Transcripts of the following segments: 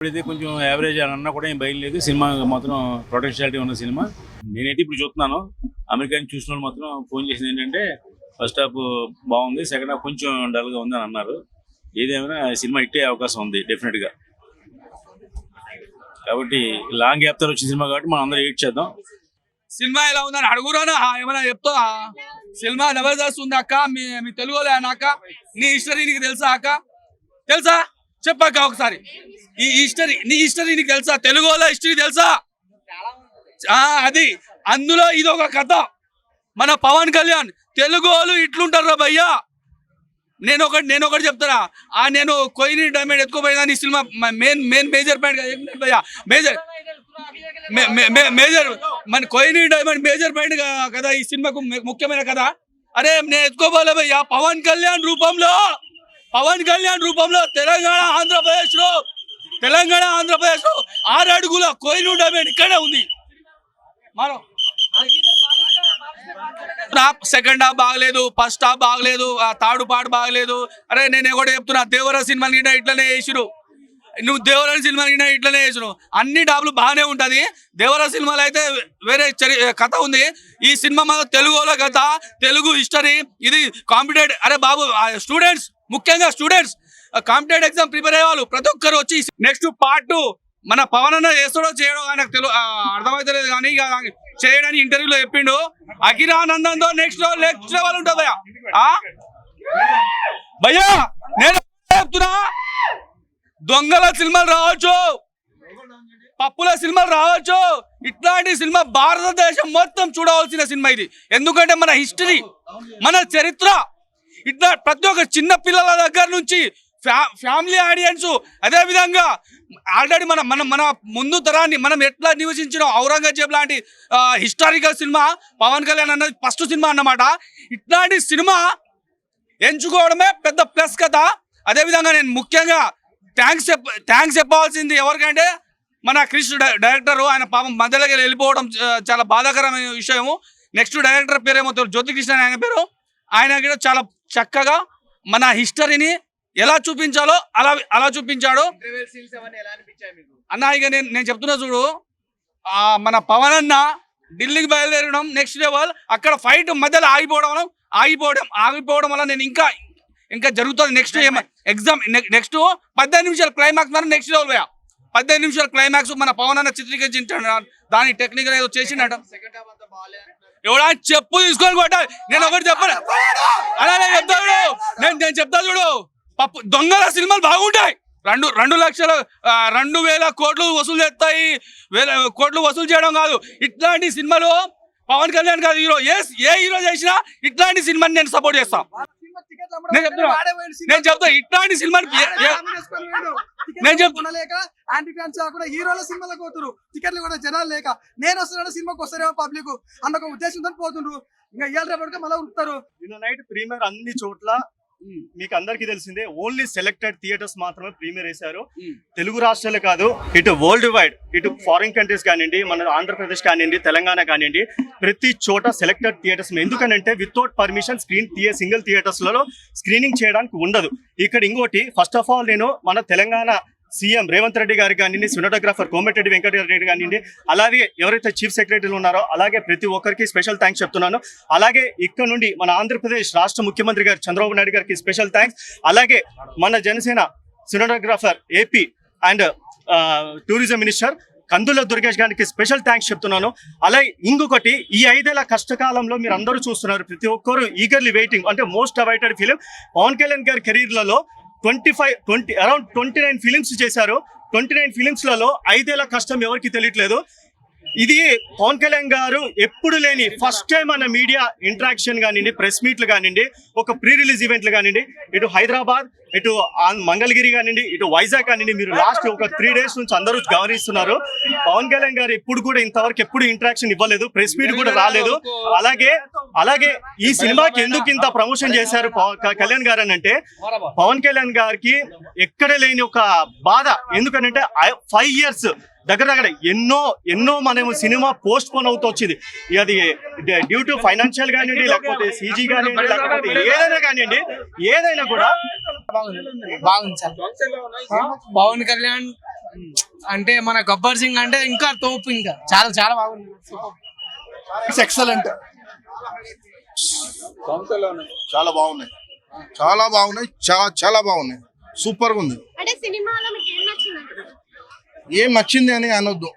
ఇప్పుడైతే కొంచెం యావరేజ్ అని అన్నా కూడా ఏం భయం లేదు. సినిమా మాత్రం పొటెన్షియాలిటీ ఉన్న సినిమా. నేనైతే ఇప్పుడు చూస్తున్నాను. అమెరికా చూసిన వాళ్ళు మాత్రం ఫోన్ చేసింది ఏంటంటే ఫస్ట్ హాఫ్ బాగుంది, సెకండ్ హాఫ్ కొంచెం డల్గా ఉంది అని అన్నారు. ఏదేమైనా సినిమా హిట్ అయ్యే అవకాశం ఉంది డెఫినెట్గా. కాబట్టి లాంగ్ గ్యాప్ తో వచ్చిన సినిమా కాబట్టి మనం అందరూ వెయిట్ చేద్దాం. సినిమా ఎలా ఉందని అడుగురానా ఏమైనా చెప్తా. సినిమా జబర్దస్త్ ఉంది అక్క. మీ తెలుగులో అక్క నీ హిస్టరీ నీకు తెలుసా అక్క? తెలుసా చెప్పాక ఒకసారి. ఈ హిస్టరీ నీ హిస్టరీ నీకు తెలుసా? తెలుగులో హిస్టరీ తెలుసా? అది అందులో ఇది ఒక కథ. మన పవన్ కళ్యాణ్ తెలుగులు ఇట్లుంటారా భయ్యా. నేను ఒకటి చెప్తారా. నేను కోయిని డైమండ్ ఎత్తుకోపోయినా నీ సినిమా మేజర్ పాయింట్ భయ్యా. మేజర్ మన కోయిని డైమండ్ మేజర్ పాయింట్ కదా ఈ సినిమాకు ముఖ్యమైన కదా. అరే నేను ఎత్తుకోపోలే భయ్యా. పవన్ కళ్యాణ్ రూపంలో తెలంగాణ ఆంధ్రప్రదేశ్ లో 6 అడుగుల కోయిని డైమండ్ ఇక్కడే ఉంది. మనం సెకండ్ హాఫ్ బాగలేదు, ఫస్ట్ హాఫ్ బాగలేదు, థర్డ్ పార్ట్ బాగలేదు. అరే నేను కూడా చెప్తున్నా, దేవర సినిమా గిట్ట ఇట్లనే వేసిరు. నువ్వు దేవర సినిమా గిట్ట ఇట్లనే వేసిరు. అన్ని డాబ్లు బాగానే ఉంటది. దేవర సినిమాలో అయితే వేరే కథ ఉంది. ఈ సినిమా మన తెలుగులో కథ, తెలుగు హిస్టరీ. ఇది కాంపిటేటివ్. అరే బాబు స్టూడెంట్స్, ముఖ్యంగా స్టూడెంట్స్ కాంపిటేటివ్ ఎగ్జామ్ ప్రిపేర్ అయ్యే వాళ్ళు ప్రతి ఒక్కరు వచ్చి నెక్స్ట్ పార్ట్ మన పవన్ అన్న చేస్తాడో చేయడో నాకు అర్థమైతలేదు కానీ ఇక చేయడానికి ఇంటర్వ్యూలో చెప్పిండు. అఖిరానందంతో నెక్స్ట్ లెవెల్ ఉంటుంది భయ్యా. భయ్యా నేను చెప్తున్నా, దొంగల సినిమాలు రావచ్చు, పప్పుల సినిమాలు రావచ్చు, ఇట్లాంటి సినిమా భారతదేశం మొత్తం చూడవలసిన సినిమా ఇది. ఎందుకంటే మన హిస్టరీ, మన చరిత్ర, ఇట్లా ప్రతి ఒక్క చిన్న పిల్లల దగ్గర నుంచి ఫ్యామిలీ ఆడియన్స్, అదే విధంగా ఆల్రెడీ మన ముందు తరాన్ని మనం ఎట్లా నివసించిన ఔరంగజేబ్ లాంటి హిస్టారికల్ సినిమా పవన్ కళ్యాణ్ అన్నది ఫస్ట్ సినిమా అన్నమాట. ఇట్లాంటి సినిమా ఎంచుకోవడమే పెద్ద ప్లస్ కదా. అదేవిధంగా నేను ముఖ్యంగా థ్యాంక్స్ చెప్పవలసింది ఎవరికంటే మన క్రిష్ డైరెక్టర్. ఆయన పాపం మధ్యలోకి వెళ్ళిపోవడం చాలా బాధాకరమైన విషయము. నెక్స్ట్ డైరెక్టర్ పేరేమో జ్యోతికృష్ణ ఆయన పేరు. ఆయన కూడా చాలా చక్కగా మన హిస్టరీని ఎలా చూపించాలో అలా చూపించాడు అన్న. ఇక నేను చెప్తున్నా చూడు, మన పవన్ అన్న ఢిల్లీకి బయలుదేరడం నెక్స్ట్ లెవెల్. అక్కడ ఫైట్ మధ్యలో ఆగిపోవడం వల్ల నేను ఇంకా జరుగుతుంది. నెక్స్ట్ ఎగ్జామ్ నెక్స్ట్ 15 నిమిషాలు క్లైమాక్స్ మన నెక్స్ట్ లెవెల్ పోయా. 15 నిమిషాలు క్లైమాక్స్ మన పవన్ అన్న చిత్రీకరించాడు. దాని టెక్నికల్ ఏదో చేసిండట. ఎవడా చెప్పు తీసుకొని కొట్టాలి. నేను ఒకటి చెప్పను అలా నేను చెప్తా చూడు. దొంగల సినిమాలు బాగుంటాయి. 2,00,000 కోట్లు వసూలు చేస్తాయి. 1,000 కోట్లు వసూలు చేయడం కాదు, ఇట్లాంటి సినిమాలు పవన్ కళ్యాణ్ కాదు హీరో. ఏ హీరో చేసినా ఇట్లాంటి సినిమాని నేను సపోర్ట్ చేస్తాను. నేను చెప్తా ఇట్లాంటి సినిమాని హీరోల సినిమాలకు పోతున్నారు. టికెట్లు కూడా జనాలు లేక నేను వస్తున్నాను సినిమాకి వస్తారేమో పబ్లిక్ అన్న ఒక ఉద్దేశంతో పోతుండ్రు. ఇంకా ఇవాళ రేపటిగా మళ్ళీ ఉంటారు. నిన్న నైట్ ప్రీమియర్ అన్ని చోట్ల మీకు అందరికీ తెలిసిందే, ఓన్లీ సెలెక్టెడ్ థియేటర్స్ మాత్రమే ప్రీమియర్ వేశారు. తెలుగు రాష్ట్రాలే కాదు, ఇటు వరల్డ్ వైడ్, ఇటు ఫారిన్ కంట్రీస్ కానివ్వండి, మన ఆంధ్రప్రదేశ్ కానివ్వండి, తెలంగాణ కానివ్వండి, ప్రతి చోట సెలెక్టెడ్ థియేటర్స్. ఎందుకనంటే వితౌట్ పర్మిషన్ సింగిల్ థియేటర్స్లలో స్క్రీనింగ్ చేయడానికి ఉండదు. ఇక్కడ ఇంకోటి, ఫస్ట్ ఆఫ్ ఆల్ నేను మన తెలంగాణ సీఎం రేవంత్ రెడ్డి గారికి కానివ్వండి, సినిమాటోగ్రాఫర్ కోమటిరెడ్డి వెంకటరెడ్డి కానివ్వండి, అలాగే ఎవరైతే చీఫ్ సెక్రటరీలు ఉన్నారో అలాగే ప్రతి ఒక్కరికి స్పెషల్ థ్యాంక్స్ చెప్తున్నాను. అలాగే ఇక్కడ నుండి మన ఆంధ్రప్రదేశ్ రాష్ట్ర ముఖ్యమంత్రి గారు చంద్రబాబు నాయుడు గారికి స్పెషల్ థ్యాంక్స్. అలాగే మన Janasena cinematographer AP and tourism minister Kandula Durgesh గారికి స్పెషల్ థ్యాంక్స్ చెప్తున్నాను. అలాగే ఇంకొకటి, ఈ 5 ఏళ్ల కష్టకాలంలో మీరు అందరూ చూస్తున్నారు, ప్రతి ఒక్కరు ఈగర్లీ వెయిటింగ్, అంటే most awaited film Pawan Kalyan గారి కెరీర్లలో అరౌండ్ 29 ఫిలిమ్స్ చేశారు. 29 ఫిలిమ్స్లలో 5 ఏళ్ల కష్టం ఎవరికి తెలియట్లేదు. ఇది పవన్ కళ్యాణ్ గారు ఎప్పుడు లేని ఫస్ట్ టైం మన మీడియా ఇంటరాక్షన్ కానివ్వండి, ప్రెస్ మీట్లు కానివ్వండి, ఒక ప్రీ రిలీజ్ ఈవెంట్లు కానివ్వండి, ఇటు హైదరాబాద్, ఇటు మంగళగిరి కానివ్వండి, ఇటు వైజాగ్ కానివ్వండి, మీరు లాస్ట్ ఒక 3 days నుంచి అందరూ గమనిస్తున్నారు. పవన్ కళ్యాణ్ గారు ఎప్పుడు కూడా ఇంతవరకు ఎప్పుడు ఇంటరాక్షన్ ఇవ్వలేదు, ప్రెస్ మీట్ కూడా రాలేదు. అలాగే ఈ సినిమాకి ఎందుకు ఇంత ప్రమోషన్ చేశారు కళ్యాణ్ గారు అని అంటే, పవన్ కళ్యాణ్ గారికి ఎక్కడ లేని ఒక బాధ. ఎందుకంటే 5 years దగ్గర ఎన్నో మనము సినిమా పోస్ట్ పోన్ అవుతూ వచ్చింది. అది డ్యూ టు ఫైనాన్షియల్ కానివ్వండి, లేకపోతే సీజీ కానివ్వండి, లేకపోతే ఏదైనా కానివ్వండి, ఏదైనా కూడా బాగుంది సార్. పవన్ కళ్యాణ్ అంటే మన గబ్బర్ సింగ్ అంటే ఇంకా తోపు, ఇంకా చాలా చాలా బాగుంది. ఎక్సలెంట్, చాలా బాగున్నాయి, చాలా బాగున్నాయి, సూపర్ గా ఉంది. అంటే సినిమాలో మీకు ఏం నచ్చింది? ఏం నచ్చింది అని అనొద్దు,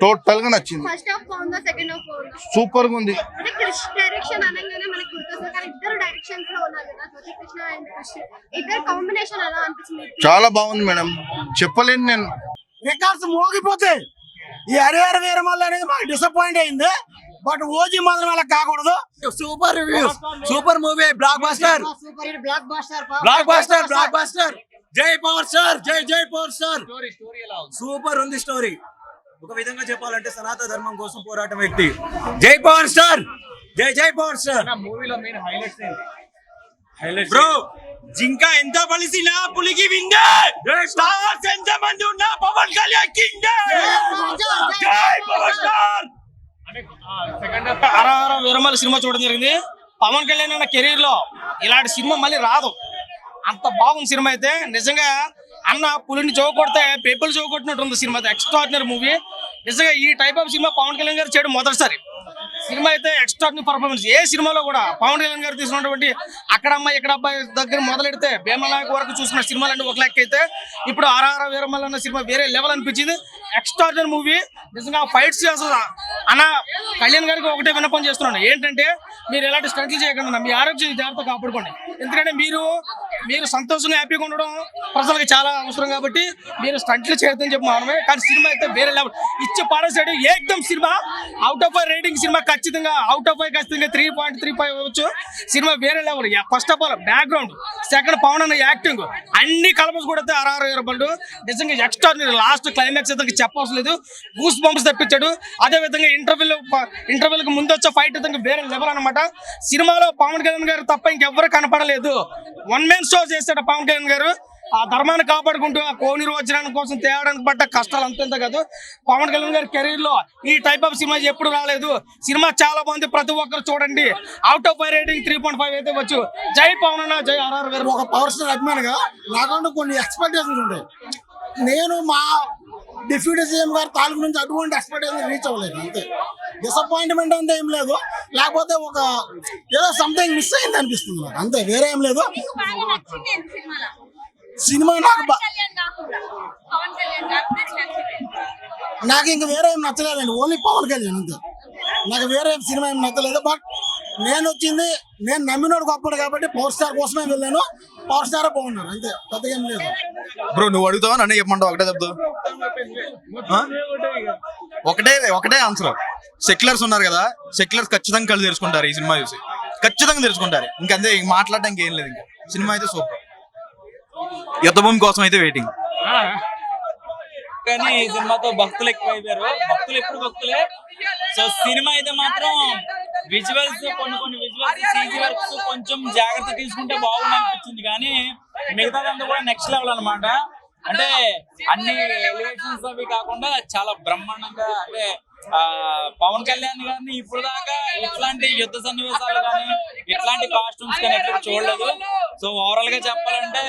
టోటల్ గా నచ్చింది. ఫస్ట్ హాఫ్ బాగుందా, సెకండ్ హాఫ్ బాగుందా? సూపర్ గా ఉంది. అంటే కృష్ణ డైరెక్షన్ అనగానే మనకు గుర్తొస్తుంది, కానీ ఇద్దరు డైరెక్షన్స్ లో ఉన్నారు కదా, జ్యోతి కృష్ణ అండ్ కృష్ణ, ఇద్దరు కాంబినేషన్ ఎలా అనిపించింది? చాలా బాగుంది మేడం, చెప్పలేను నేను. రికార్డ్స్ మోగిపోతాయి. ఈ హరిహర వీరమల్లు అనేది మాకు డిసప్పాయింట్ అయింది, బట్ ఓజీ మాత్రం అలా కాకూడదు. Super reviews, super movie, block buster, block buster. జై పవర్ స్టార్, జై పవర్ స్టార్. సూపర్ ఉంది స్టోరీ. ఒక విధంగా చెప్పాలంటే సనాతన ధర్మం కోసం పోరాటం వ్యక్తి. జై పవర్ స్టార్, జై పవర్ స్టార్. మూవీలో మెయిన్ హైలైట్స్ బ్రో, జింక ఎంత పలిసినా పులికి విందే, స్టార్స్ ఎంత మంది ఉన్నా పవన్ కళ్యాణ్ కింగ్. జై పవర్ స్టార్. హరహర వీరమల్లు సినిమా చూడడం జరిగింది. పవన్ కళ్యాణ్ అన్న కెరీర్ లో ఇలాంటి సినిమా మళ్ళీ రాదు, అంత బాగుంది సినిమా అయితే. నిజంగా అన్న పులిని చౌకొడితే పేపర్లు చౌకొట్టినట్టు ఉంది సినిమా. Extraordinary movie. నిజంగా ఈ టైప్ ఆఫ్ సినిమా పవన్ కళ్యాణ్ గారు చేయడం మొదటిసారి. సినిమా అయితే ఎక్స్ట్రాడినరీ పర్ఫార్మెన్స్. ఏ సినిమాలో కూడా పవన్ కళ్యాణ్ గారు తీసుకున్నటువంటి అక్కడ అమ్మాయి ఇక్కడ అబ్బాయి దగ్గర మొదలెడితే భీమనాయక్ వరకు చూసిన సినిమాలన్నీ ఒక లెక్క అయితే, ఇప్పుడు హరహర వీరమల్లు అన్న సినిమా వేరే లెవెల్ అనిపించింది. Extraordinary movie. నిజంగా ఫైట్స్ అసలు అన్న కళ్యాణ్ గారికి ఒకటే విన్నపం చేస్తున్నాను, ఏంటంటే మీరు ఎలాంటి స్టంట్లు చేయకుండా మీ ఆరోగ్యం జాగ్రత్తగా కాపాడుకోండి. ఎందుకంటే మీరు సంతోషంగా హ్యాపీగా ఉండడం ప్రజలకు చాలా అవసరం, కాబట్టి మీరు స్టంట్లు చేయొద్దని చెప్పి మనమే. కానీ సినిమా అయితే వేరే లెవెల్ ఇచ్చి పాడేసాడు. ఏకదమ్ cinema, out of 5 rating cinema, ఖచ్చితంగా అవుట్ ఆఫ్ 5 ఖచ్చితంగా 3.35 ఇవ్వచ్చు. సినిమా వేరే level. First half all background, second Pawan అన్న యాక్టింగ్, అన్ని కలపసి కూడా హరహర వీరమల్లు నిజంగా ఎక్స్ట్రాడినరీ. లాస్ట్ క్లైమాక్స్ అయితే చెప్పవలసిన లేదు, గూస్ బంప్స్ తెప్పించాడు. అదే విధంగా ఇంటర్వెల్కి ముందు వచ్చే ఫైట్ అయితే వేరే లెవెల్ అనమాట. సినిమాలో పవన్ కళ్యాణ్ గారు తప్ప ఇంకెవ్వరు కనపడలేదు. వన్ మ్యాన్ షో చేశాడు పవన్ కళ్యాణ్ గారు. ఆ ధర్మాన్ని కాపాడుకుంటూ ఆ కోని రోజునాన్ని కోసం తేవడానికి పడ్డ కష్టాలు అంతంత కాదు. పవన్ కళ్యాణ్ గారి కెరీర్ లో ఈ టైప్ ఆఫ్ సినిమా ఎప్పుడు రాలేదు. సినిమా చాలా బాగుంది, ప్రతి ఒక్కరు చూడండి. అవుట్ ఆఫ్ 5 రేటింగ్ 3.5 అయితే వచ్చు. జై పవన్ అన్న, జై హరహర వీరమల్లు. ఒక పవర్ స్టార్ అభిమానిగా నాకంటూ కొన్ని ఎక్స్పెక్టేషన్స్ ఉంటాయి. నేను మా డిప్యూటీ సీఎం గారి తాలూకు నుంచి అటువంటి ఎక్స్పెక్టేషన్ రీచ్ అవ్వలేదు, అంతే. డిసప్పాయింట్మెంట్ అంతా ఏం లేదు, లేకపోతే ఒక ఏదో సంథింగ్ మిస్ అయింది అనిపిస్తుంది నాకు, అంతే, వేరే ఏం లేదు. మీకు బాగా నచ్చింది ఏంటి సినిమాలో? సినిమా నాకు కళ్యాణ్ కాకుండా పవన్ కళ్యాణ్ కాకుండా నాకు ఇంక వేరే ఏం నచ్చలేదండి, ఓన్లీ పవన్ కళ్యాణ్ అంతే. నాకు వేరే సినిమా ఏం నచ్చలేదు. బట్ నేను నమ్మినోడు గొప్పడు కాబట్టి పవర్ స్టార్ కోసమే వెళ్ళాను. పవర్ స్టార్ బాగున్నారు, అంతే, పెద్దగా ఏం లేదు. బ్రో నువ్వు అడుగుతావా నన్ను చెప్పమంటావు? ఒకటే చెప్తావు, ఒకటే ఆన్సర్. సెక్యులర్స్ ఉన్నారు కదా, సెక్యులర్స్ ఖచ్చితంగా కళ్ళు తెరుచుకుంటారు ఈ సినిమా చూసి, ఖచ్చితంగా తెరుచుకుంటారు. ఇంకంతే, మాట్లాడడానికి ఏం లేదు. ఇంకా సినిమా అయితే సూపర్. యుద్ధభూమి కోసం అయితే వెయిటింగ్. కానీ ఈ సినిమాతో భక్తులు ఎక్కువైపోయారు. భక్తులు ఎప్పుడు భక్తులే. సో సినిమా అయితే మాత్రం విజువల్స్, కొన్ని విజువల్స్, సీజీ వర్క్స్ కొంచెం జాగ్రత్త తీసుకుంటే బాగుంది అనిపించింది. కానీ మిగతాదంతా కూడా నెక్స్ట్ లెవెల్ అనమాట. అంటే అన్ని ఎలివేషన్స్ అవి కాకుండా చాలా బ్రహ్మాండంగా, అంటే పవన్ కళ్యాణ్ గారిని ఇప్పుడు దాకా ఇట్లాంటి యుద్ధ సన్నివేశాలు కానీ ఇట్లాంటి కాస్ట్యూమ్స్ కానీ ఎక్కడ చూడలేదు. సో ఓవరాల్ గా చెప్పాలంటే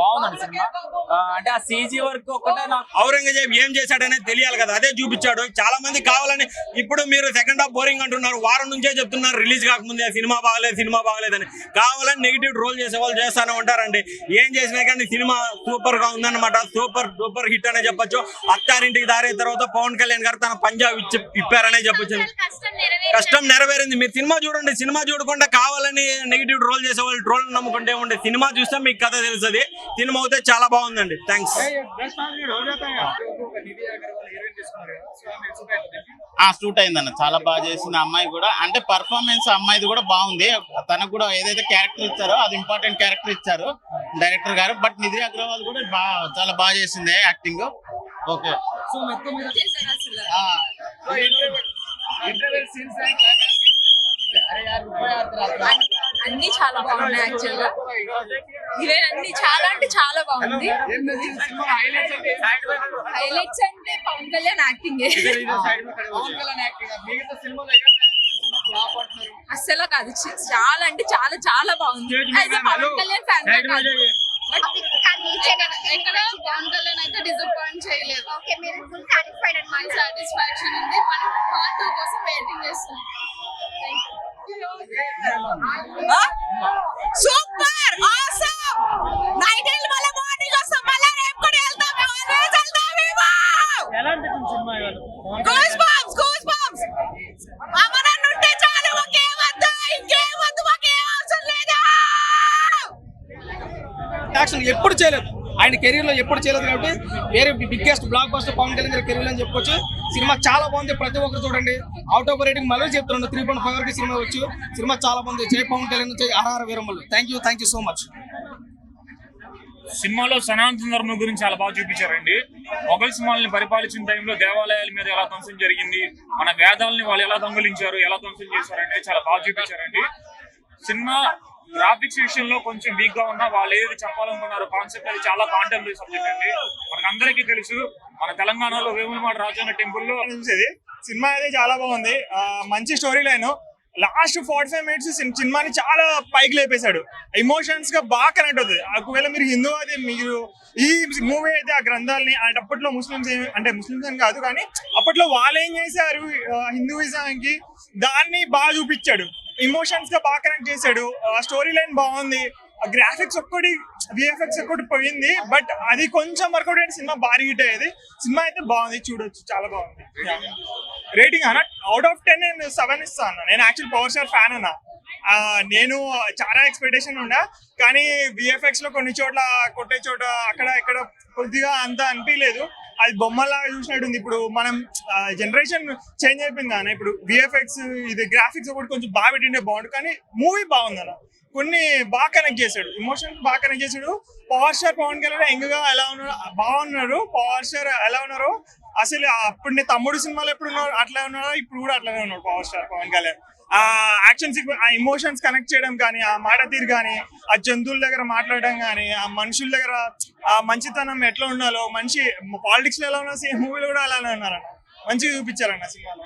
బాగుందండి సినిమా. అంటే ఆ సీజీ వర్క్ ఒక్కటే నాకు. ఔరంగజేబ్ ఏం చేశాడనేది తెలియాలి కదా, అదే చూపించాడు. చాలా మంది కావాలని, ఇప్పుడు మీరు సెకండ్ హాఫ్ బోరింగ్ అంటున్నారు, వారం నుంచే చెప్తున్నారు రిలీజ్ కాకముందే సినిమా బాగలేదని. కావాలని నెగిటివ్ ట్రోల్ చేసే వాళ్ళు చేస్తానే ఉంటారండి. ఏం చేసినా కానీ సినిమా సూపర్ గా ఉందన్నమాట. సూపర్ హిట్ అనే చెప్పొచ్చు. అత్తారింటికి దారే తర్వాత పవన్ కళ్యాణ్ గారు తన పంజాబ్ ఇప్పారనే చెప్పొచ్చు. కష్టం నెరవేరింది. మీరు సినిమా చూడండి, సినిమా చూడకుండా కావాలని నెగిటివ్ ట్రోల్ చేసే వాళ్ళు ట్రోల్ నమ్ముకుంటే ఉండే. సినిమా చూస్తే మీకు కథ తెలుస్తుంది. సినిమా అయితే చాలా బాగుందండి. థ్యాంక్స్. సూట్ అయిందన్న, చాలా బాగా చేసిన అమ్మాయి కూడా. అంటే పర్ఫార్మెన్స్ అమ్మాయిది కూడా బాగుంది. తనకు కూడా ఏదైతే క్యారెక్టర్ ఇచ్చారో అది ఇంపార్టెంట్ క్యారెక్టర్ ఇచ్చారు డైరెక్టర్ గారు. బట్ నిధి అగర్వాల్ కూడా చాలా బాగా చేసింది యాక్టింగ్. ఓకే, అన్ని చాలా బాగున్నాయి. యాక్చువల్ గా హీరోయిన్ అన్ని చాలా అంటే చాలా బాగుంది. హైలైట్స్ అంటే పవన్ పవన్ కళ్యాణ్ యాక్టింగ్ అస్సలు కాదు, చాలా అంటే చాలా చాలా బాగుంది. పవన్ కళ్యాణ్ ఫ్యాన్ కాదు, ఎక్కడ పవన్ కళ్యాణ్ అయితే డిసప్పాయింట్ చేయలేదు. ఓకే, మీరు ఫుల్ సాటిస్ఫైడ్ అన్నమాట. సాటిస్ఫాక్షన్ ఉంది. మనం పార్ట్ 2 కోసం వెయిటింగ్ చేస్తున్నాం. Super awesome. నైట్ వెళ్ళి మళ్ళీ మార్నింగ్ వస్తాం, మళ్ళీ రేపు కూడా వెళ్తాం. ఆల్వేస్ వెళ్తాం మేము. ఎలా అనిపించింది సినిమా ఇవాళ? Goose bumps. అమరన్ ఉంటే చాలు, మాకేమద్దు, ఇంకేమద్దు, మాకేం అవసరం లేదు. యాక్షన్ ఎప్పుడు చేయలేదు, ఆయన కెరీర్ లో ఎప్పుడు చేయలేదు కాబట్టి వేరే biggest blockbuster Pawan Kalyan గారి కెరీర్ అని చెప్పుకోవచ్చు. సినిమా చాలా బాగుంది, ప్రతి ఒక్కరు చూడండి. అవుట్ ఆఫ్ రేటింగ్ మళ్ళీ చెప్తున్నాను, 3.5 కి సినిమా వచ్చు. సినిమా చాలా బాగుంది. జై పవన్ కళ్యాణ్, జై ఆర్ఆర్ Veeramallu. Thank you so much. సినిమాలో సనాతన ధర్మం గురించి చాలా బాగా చూపించారండి. మొఘల్ సినిమాలని పరిపాలించిన టైంలో దేవాలయాల మీద ఎలా ధ్వంసం జరిగింది, మన వేదాలని వాళ్ళు ఎలా దొంగలించారు, ఎలా ధ్వంసం చేశారంటే చాలా బాగా చూపించారండి. సినిమా గ్రాఫిక్స్ విషయంలో కొంచెం వీక్ గా ఉన్నా వాళ్ళు ఏది చెప్పాలనుకున్నారు కాన్సెప్ట్ అది చాలా కాంటెంపరీ సబ్జెక్ట్ అండి. మనకందరికీ తెలుసు, మన తెలంగాణలో వేములవాడ రాజన్న టెంపుల్లో చూసేది సినిమా అయితే చాలా బాగుంది. మంచి స్టోరీ లైన్. లాస్ట్ 45 మినిట్స్ సినిమాని చాలా పైకి లేపేశాడు. ఎమోషన్స్ గా బాగా కనెక్ట్ అవుతుంది. ఒకవేళ మీరు హిందూ అయితే మీరు ఈ మూవీ అయితే ఆ గ్రంథాలని అప్పట్లో ముస్లిమ్స్ అంటే ముస్లిమ్స్ అని కాదు కానీ అప్పట్లో వాళ్ళు ఏం చేశారు హిందూయిజంకి, దాన్ని బాగా చూపించాడు. ఎమోషన్స్ గా బాగా కనెక్ట్ చేశాడు. స్టోరీ లైన్ బాగుంది. గ్రాఫిక్స్ ఒక్కటి విఎఫ్ఎక్స్ ఒక్కటి పోయింది, బట్ అది కొంచెం వర్కౌట్ అయితే సినిమా భారీ హిట్ అయ్యేది. సినిమా అయితే బాగుంది, చూడొచ్చు, చాలా బాగుంది. రేటింగ్ అన్న అవుట్ ఆఫ్ 10 నేను 7 ఇస్తాను. నేను యాక్చువల్ పవర్ స్టార్ ఫ్యాన్ అన్న. నేను చాలా ఎక్స్పెక్టేషన్ ఉండా, కానీ విఎఫ్ఎక్స్ లో కొన్ని చోట్ల కొట్టే చోట అక్కడ ఇక్కడ కొద్దిగా అంత అనిపించలేదు. అది బొమ్మలాగా చూసినట్టుంది. ఇప్పుడు మనం జనరేషన్ చేంజ్ అయిపోయింది అన్న. ఇప్పుడు విఎఫ్ఎక్స్ ఇది గ్రాఫిక్స్ ఒకటి కొంచెం బాగా పెట్టిండే బాగుండు, కానీ మూవీ బాగుంది అన్న. కొన్ని బాగా కనెక్ట్ చేశాడు, ఎమోషన్ బాగా కనెక్ట్ చేశాడు. Power star Pawan Kalyan young గా ఎలా ఉన్నారు బాగున్నారు. పవర్ స్టార్ ఎలా ఉన్నారు అసలు అప్పుడు నీ తమ్ముడు సినిమాలో ఎప్పుడు ఉన్నారు అట్లా ఉన్నారో ఇప్పుడు కూడా అట్లానే ఉన్నాడు పవర్ స్టార్ పవన్ కళ్యాణ్. ఆ యాక్షన్ సీక్వెన్స్, ఆ ఎమోషన్స్ కనెక్ట్ చేయడం కానీ, ఆ మాట తీరు కానీ, ఆ జంతువుల దగ్గర మాట్లాడడం కానీ, ఆ మనుషుల దగ్గర ఆ మంచితనం ఎట్లా ఉండాలో, మంచి పాలిటిక్స్ లో ఎలా ఉన్నా సేమ్ మూవీలో కూడా అలానే ఉన్నారన్న. మంచిగా చూపించారన్న సినిమాలో.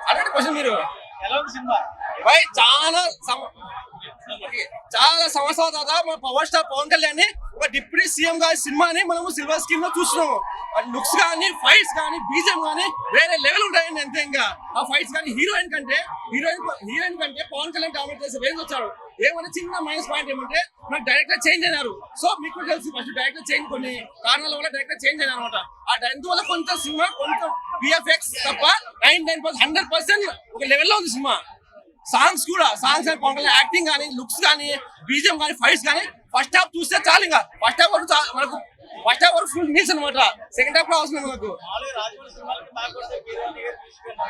అలాంటి క్వశ్చన్ మీరు ఎలా ఉంది సినిమా? చాలా సంవత్సరాల తర్వాత మన పవర్ స్టార్ పవన్ కళ్యాణ్ ఒక డిప్యూటీ సీఎం గారి సినిమాని మనము సిల్వర్ స్క్రీన్ లో చూస్తున్నాము. లుక్స్ కానీ, ఫైట్స్ కానీ, బీజం కానీ వేరే లెవెల్ ఉంటాయండి. అంతే ఇంకా ఆ ఫైట్స్ కానీ హీరోయిన్ కంటే పవన్ కళ్యాణ్ డామినేట్ చేసే రేంజ్ వచ్చాడు. ఏమంటే చిన్న మైనస్ పాయింట్ ఏమంటే నాకు డైరెక్టర్ చేంజ్ అయినారు. సో మీకు తెలుసు ఫస్ట్ డైరెక్టర్ చేంజ్ కొన్ని కారణాల వల్ల డైరెక్టర్ చేంజ్ అయినారు అనమాట. ఆ డైరెక్టర్ వల్ల కొంచెం సినిమా కొంచెం విఎఫ్ఎక్స్ తప్ప 99% 100% ఒక లెవెల్లో ఉంది సినిమా. Songs and Pawan Kalyan acting కానీ, లుక్స్ కానీ, బీజిఎం కానీ, ఫైట్స్ కానీ ఫస్ట్ హాఫ్ చూస్తే చాలు. ఇంకా ఫస్ట్ హాఫ్ వరకు ఫుల్ మీల్స్ అనమాట. సెకండ్ హాఫ్ లో అవసరం మనకు.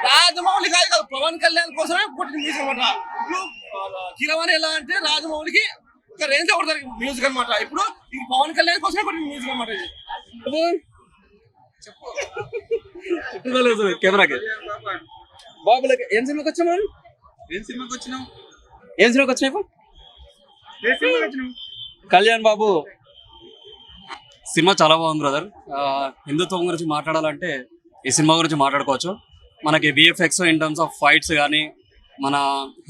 రాజమౌళి కాదు పవన్ కళ్యాణ్ కోసమే పుట్టిన మ్యూజిక్ అనమాట. ఇప్పుడు కీరవాణి ఎలా అంటే రాజమౌళికి ఒక రేంజ్ లో కొడతారు మ్యూజిక్ అనమాట. ఇప్పుడు ఇది పవన్ కళ్యాణ్ కోసమే పుట్టిన మ్యూజిక్ అనమాట. ఇది కెమెరాకి బాబులకి ఏం సినిమాకి వచ్చాము? ఏం సినిమాకి వచ్చినావు? కళ్యాణ్ బాబు సినిమా చాలా బాగుంది బ్రదర్. హిందుత్వం గురించి మాట్లాడాలంటే ఈ సినిమా గురించి మాట్లాడుకోవచ్చు. మనకి VFX in terms of fights కానీ, మన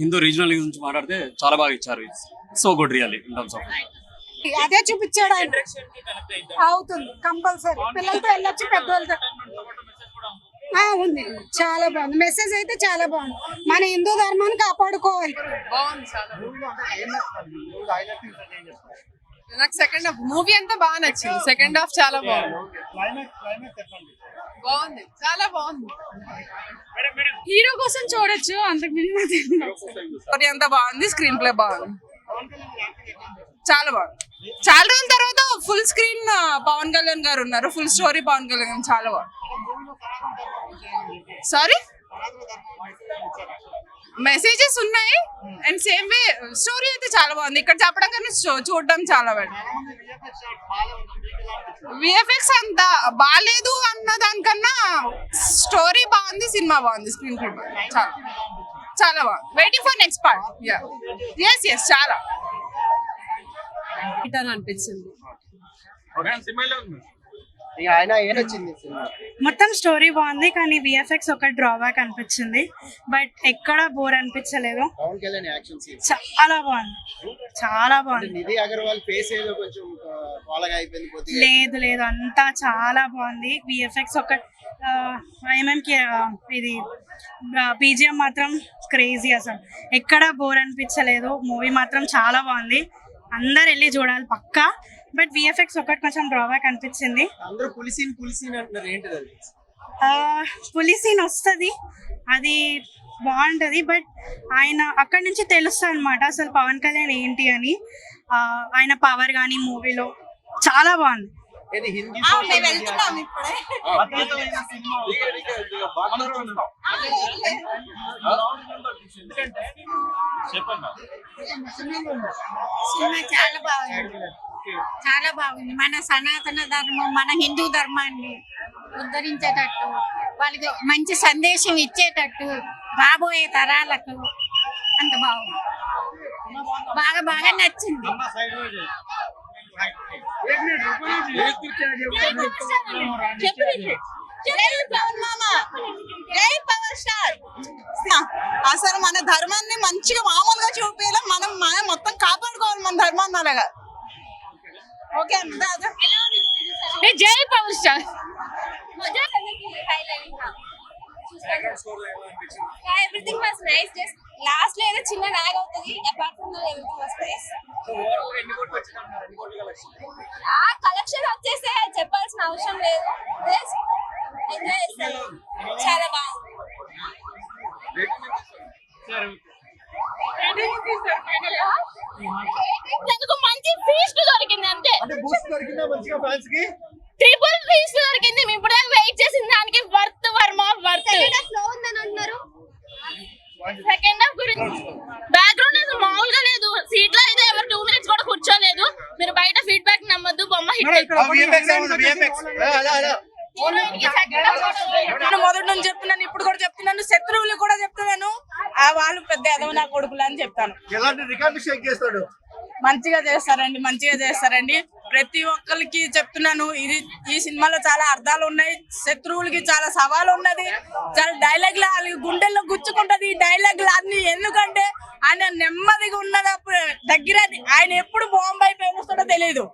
హిందూ రీజనల్ గురించి మాట్లాడితే చాలా బాగా ఇచ్చారు. So good really in terms of అదే చూపించాడు ఆయన. అవుతుంది కంపల్సరీ. పిల్లలతో వెళ్ళొచ్చు, పెద్దవాళ్ళతో ఉంది. చాలా బాగుంది. మెసేజ్ అయితే చాలా బాగుంది. మన హిందూ ధర్మాన్ని కాపాడుకోవాలి. నాకు సెకండ్ హాఫ్ మూవీ అంతా బాగా నచ్చింది. సెకండ్ హాఫ్ చాలా బాగుంది. చాలా బాగుంది. హీరో కోసం చూడొచ్చు, అంతకు అంత బాగుంది. స్క్రీన్ ప్లే బాగుంది, చాలా బాగుంది. చాలా రోజుల తర్వాత ఫుల్ స్క్రీన్ పవన్ కళ్యాణ్ గారు ఉన్నారు. ఫుల్ స్టోరీ పవన్ కళ్యాణ్ గారు చాలా బాగుంది. సారీ, మెసేజెస్ ఉన్నాయి అండ్ సేమ్ వే స్టోరీ అయితే చాలా బాగుంది. ఇక్కడ చెప్పడం కన్నా చూడడం చాలా బాగుంది. విఎఫ్ఎక్స్ అంత బాగాలేదు అన్న దానికన్నా స్టోరీ బాగుంది, సినిమా బాగుంది, స్క్రీన్ ప్లే బాగుంది, చాలా బాగుంది. Waiting for next part. Yes చాలా అనిపించింది. ఆయన ఏనొచ్చింది సినిమా? మొత్తం స్టోరీ బాగుంది కానీ విఎఫ్ఎక్స్ ఒక డ్రాబ్యాక్ అనిపించింది. బట్ ఎక్కడ బోర్ అనిపించలేదు. పవన్ కళ్యాణ్ యాక్షన్ సీన్ చాలా బాగుంది, చాలా బాగుంది. నిధి అగర్వాల్ ఫేస్ ఏదో కొంచెం కోలగా అయిపోయింది కొద్దిగా. లేదు లేదు, అంతా చాలా బాగుంది. విఎఫ్ఎక్స్ ఒక ఎంఎంకి ఇది బీజిఎం మాత్రం క్రేజీ, అసలు ఎక్కడ బోర్ అనిపించలేదు. మూవీ మాత్రం చాలా బాగుంది, అందరు వెళ్ళి చూడాలి పక్కా. బట్ విఎఫ్ఎక్స్ ఒకటి కొంచెం డ్రాబ్యాక్ అనిపించింది. అందరూ పులిసీన్ అంటున్నారు, ఏంటిది అది? పులి సీన్ వస్తుంది, అది బాగుంటది. బట్ ఆయన అక్కడి నుంచి తెలుస్తుంది అనమాట అసలు పవన్ కళ్యాణ్ ఏంటి అని. ఆయన పవర్ కానీ మూవీలో చాలా బాగుంది. హిందీ సినిమా చాలా బాగుంది, చాలా బాగుంది. మన సనాతన ధర్మం, మన హిందూ ధర్మాన్ని ఉద్ధరించేటట్టు, వాళ్ళకి మంచి సందేశం ఇచ్చేటట్టు, రాబోయే తరాలకు అంత బాగుంది. బాగా బాగా నచ్చింది. అసలు మన ధర్మాన్ని మంచిగా మామూలుగా చూపించాలి, మనం మొత్తం కాపాడుకోవాలి మన ధర్మాన్ని అలాగా. ఓకే జై power star. Everything was nice. Just last లో ఏదో చిన్న లాగ్ అవుతుంది. Apart from that everything was nice. ఆ కలెక్షన్ వచ్చేసే చెప్పాల్సిన అవసరం లేదు. జస్ట్ ఎంజాయ్ చేస్తాను, చాలా బాగుంది. మంచి ఫీస్ట్ దొరికింది అంతే. ట్రిపుల్ ఫీస్ట్ దొరికింది. మేము ఇప్పుడు వెయిట్ చేసిన దానికి worth Varma worth. Second half గురించి బ్యాక్గ్రౌండ్ అసలు మామూలుగా లేదు. సీట్ లో అయితే ఎవరు 2 minutes కూడా కూర్చోలేదు. మీరు బయట ఫీడ్బ్యాక్ నమ్మద్దు. బొమ్మ హిట్. మొదటి నుంచి చెప్తున్నాను, ఇప్పుడు కూడా చెప్తున్నాను, శత్రువులు కూడా చెప్తున్నాను, వాళ్ళు పెద్ద ఎదవ నా కొడుకులు అని చెప్తాను. మంచిగా చేస్తారండి, మంచిగా చేస్తారండి. ప్రతి ఒక్కరికి చెప్తున్నాను, ఇది ఈ సినిమాలో చాలా అర్థాలు ఉన్నాయి. శత్రువులకి చాలా సవాలు ఉన్నది. చాలా డైలాగ్లు వాళ్ళకి గుండెల్లో గుచ్చుకుంటది ఈ డైలాగ్లు అన్ని. ఎందుకంటే ఆయన నెమ్మదిగా ఉన్నదప్పుడు దగ్గర ఆయన ఎప్పుడు బాంబు అయిపోయినస్తాడో తెలియదు.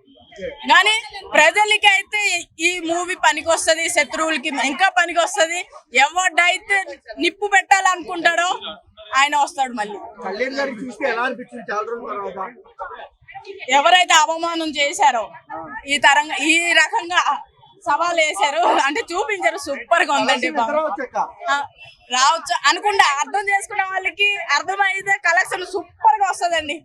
కానీ ప్రజలకి అయితే ఈ మూవీ పనికి వస్తుంది, శత్రువులకి ఇంకా పనికి వస్తుంది. ఎవడైతే నిప్పు పెట్టాలనుకుంటాడో ఆయన వస్తాడు మళ్ళీ. కళ్యాణ్ గారికి చూస్తే ఎలా అనిపించింది చాలా రోజుల తర్వాత? ఎవరైతే అవమానం చేశారో ఈ రకంగా సవాల్ వేశారు అంటే చూపించారు, సూపర్ గా ఉందండి. రావచ్చు అనుకుంటా, అర్థం చేసుకున్న వాళ్ళకి అర్థమైతే కలెక్షన్ సూపర్ గా వస్తుందండి.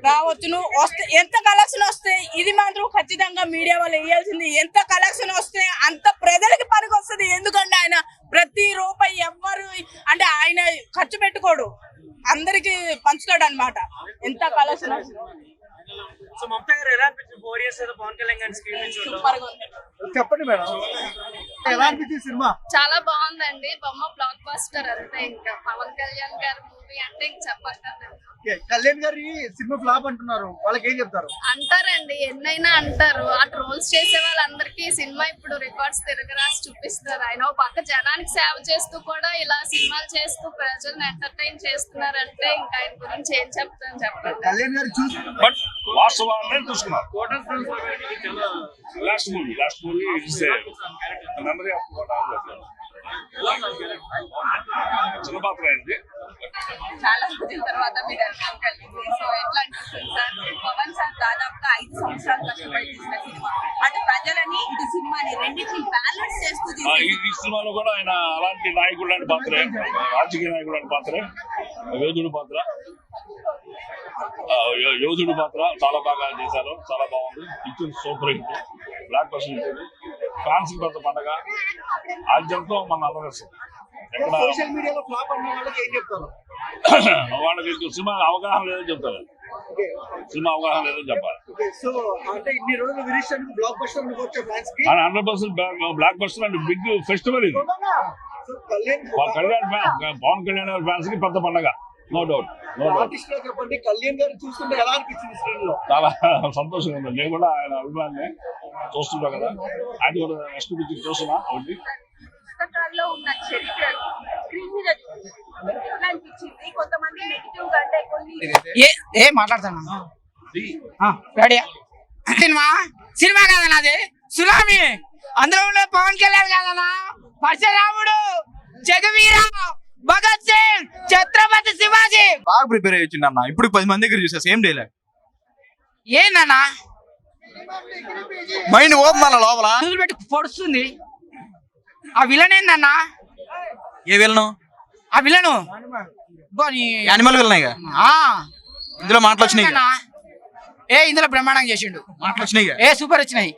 రావచ్చును వస్తే ఎంత కలెక్షన్ వస్తే ఇది మాత్రం ఖచ్చితంగా మీడియా వాళ్ళు వేయాల్సింది. ఎంత కలెక్షన్ వస్తే అంత ప్రజలకి పనికి వస్తుంది. ఎందుకంటే ఆయన ప్రతి రూపాయి ఎవ్వరు అంటే ఆయన ఖర్చు పెట్టుకోడు, అందరికి పంచుతాడు అనమాట. ఎంత కలెక్షన్ చెప్పండి మేడం, ఎలా అనిపించింది సినిమా? చాలా బాగుందండి. బొమ్మ బ్లాక్ బస్టర్ అంతే. ఇంకా పవన్ కళ్యాణ్ గారి మూవీ అంటే ఇంక చెప్పక్కర్లేదు. కళ్యాణ్ గారి సినిమా ఫ్లాప్ అంటున్నారు, వాళ్ళకి ఏం చెప్తారు? అంటారండి, ఎన్నైనా అంటారు. ఆ ట్రోల్స్ చేసే వాళ్ళందరికీ సినిమా ఇప్పుడు రికార్డ్స్ తిరగరాసి చూపిస్తారు. ఆయన ఒక పక్క జనానికి సేవ చేస్తూ కూడా ఇలా సినిమాలు చేస్తూ ప్రజల్ని ఎంటర్టైన్ చేస్తున్నారంటే ఇంకా ఆయన గురించి ఏం చెప్తాను చెప్పండి. కళ్యాణ్ గారు చూసి బట్ వాస్తవాన్ని చూసుకున్నారు. లాస్ట్ మూవీ మెమరీ ఆఫ్ చిన్న పాత్ర అయింది. చాలా రోజుల తర్వాత మీరు దర్శనం కలిగింది. సో ఎట్లా అనిపిస్తుంది సార్? పవన్ సార్ దాదాపుగా 5 సంవత్సరాలు కష్టపడి తీసిన సినిమా, అటు ప్రజలని ఇటు సినిమాని రెండింటిని బ్యాలెన్స్ చేస్తూ ఈ సినిమాలో కూడా ఆయన అలాంటి నాయకుడు లాంటి పాత్రే, రాజకీయ నాయకుడు లాంటి పాత్రే, యోధుడు పాత్ర చాలా బాగా చేశారు. చాలా బాగుంది. ఇచ్చింది సూపర్ హిట్, బ్లాక్ బస్టర్ ఇచ్చింది. ఫ్యాన్స్ పెద్ద పండగ. ఆద్యంతో మన అదరసం సోషల్ మీడియాలో ఫ్లాప్ అన్న వాళ్ళకి ఏం చెప్తారు? వాళ్ళకి సినిమా అవగాహన లేదని చెప్తారు. సినిమా అవగాహన లేదని చెప్పాలి. సో అంటే ఇన్ని రోజులు విరీషన్ బ్లాక్ బస్టర్ అనుకోవచ్చు ఫ్యాన్స్ కి. 100% blockbuster and big festival ఇది. పవన్ కళ్యాణ్ ఫ్యాన్స్ కి పెద్ద పండగ, నో డౌట్. ఆర్టిస్ట్ గా చెప్పండి, కళ్యాణ్ గారిని చూస్తుంటే ఎలా అనిపించింది స్క్రీన్ లో? చాలా సంతోషంగా ఉంది. నేను కూడా ఆయన అభిమాని చూస్తుంటా కదా, ఆయన కూడా నెక్స్ట్ నుంచి చూస్తున్నా. ఒకటి పుస్తకాల్లో ఉన్న చరిత్రను స్క్రీన్ మీద ఎట్లా అనిపించింది? కొంతమంది నెగిటివ్ అంటే కొన్ని మాట్లాడతాను రెడీ సినిమా కదన్నా అది సునామీ. అందులో ఉన్న పవన్ కళ్యాణ్ కదన్నా, పరశురాముడు, జగవీర, భగత్ సింగ్, ఛత్రపతి శివాజీ. బాగా ప్రిపేర్ అయ్యి వచ్చింది అన్న. ఇప్పుడు 10 మంది దగ్గర చూసా సేమ్ డైలాగ్. ఏందన్నా మైండ్ పోతుందన్న లోపల పెట్టి పొడుస్తుంది. ఆ విలన్ ఏందన్నా? ఏ విలను? ఆ విలను యానిమల్ విలనే ఇందులో మాటలు వచ్చినాయి. ఇందులో బ్రహ్మాండంగా చేసిండు. మాటలు వచ్చినాయి. సూపర్ వచ్చినాయి.